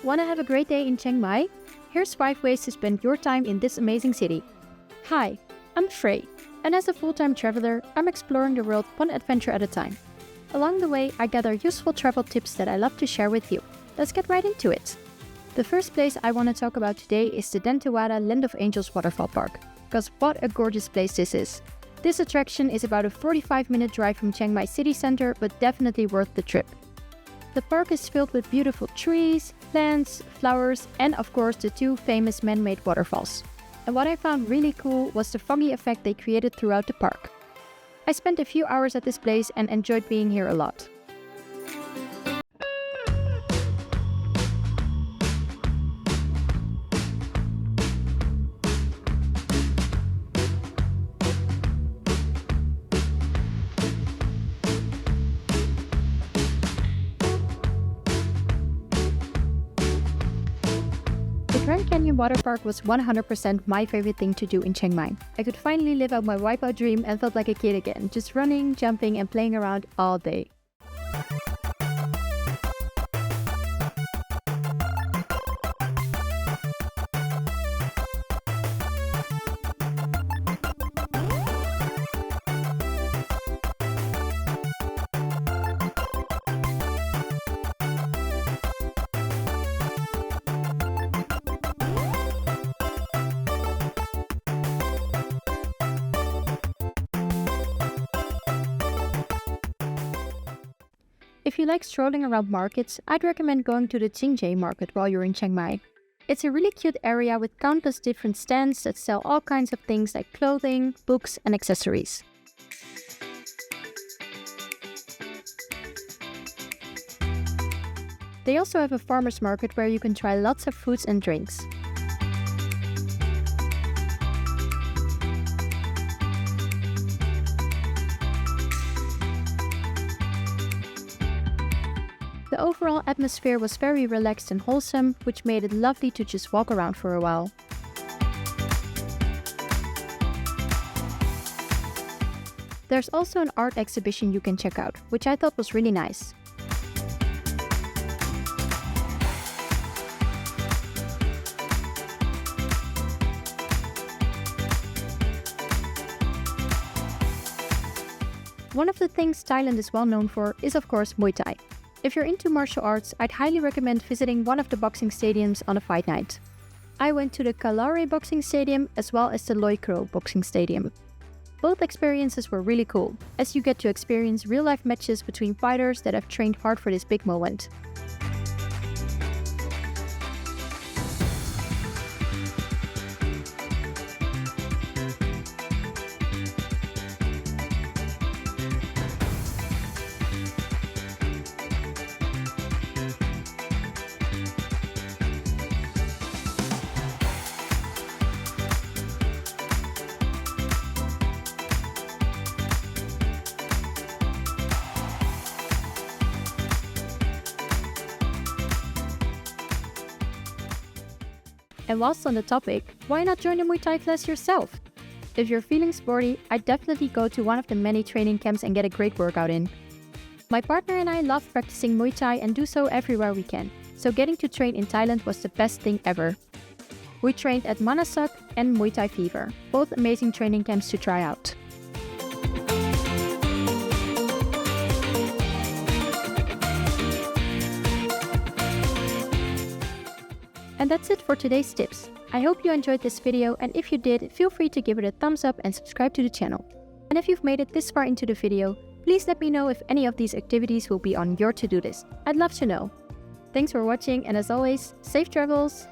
Want to have a great day in Chiang Mai? Here's 5 ways to spend your time in this amazing city. Hi, I'm Frey, and as a full-time traveler, I'm exploring the world one adventure at a time. Along the way, I gather useful travel tips that I love to share with you. Let's get right into it. The first place I want to talk about today is the Dantewada Land of Angels Waterfall Park, because what a gorgeous place this is. This attraction is about a 45-minute drive from Chiang Mai city center, but definitely worth the trip. The park is filled with beautiful trees, plants, flowers, and of course the 2 famous man-made waterfalls. And what I found really cool was the foggy effect they created throughout the park. I spent a few hours at this place and enjoyed being here a lot. Grand Canyon Water Park was 100% my favorite thing to do in Chiang Mai. I could finally live out my wipeout dream and felt like a kid again, just running, jumping and playing around all day. If you like strolling around markets, I'd recommend going to the Jing Jai Market while you're in Chiang Mai. It's a really cute area with countless different stands that sell all kinds of things like clothing, books and accessories. They also have a farmer's market where you can try lots of foods and drinks. The overall atmosphere was very relaxed and wholesome, which made it lovely to just walk around for a while. There's also an art exhibition you can check out, which I thought was really nice. One of the things Thailand is well known for is of course Muay Thai. If you're into martial arts, I'd highly recommend visiting one of the boxing stadiums on a fight night. I went to the Kalare boxing stadium as well as the Kroh boxing stadium. Both experiences were really cool, as you get to experience real-life matches between fighters that have trained hard for this big moment. And whilst on the topic, why not join a Muay Thai class yourself? If you're feeling sporty, I'd definitely go to one of the many training camps and get a great workout in. My partner and I love practicing Muay Thai and do so everywhere we can, so getting to train in Thailand was the best thing ever. We trained at Manasak and Muay Thai Fever, both amazing training camps to try out. And that's it for today's tips. I hope you enjoyed this video, and if you did, feel free to give it a thumbs up and subscribe to the channel. And if you've made it this far into the video, please let me know if any of these activities will be on your to-do list. I'd love to know. Thanks for watching, and as always, safe travels!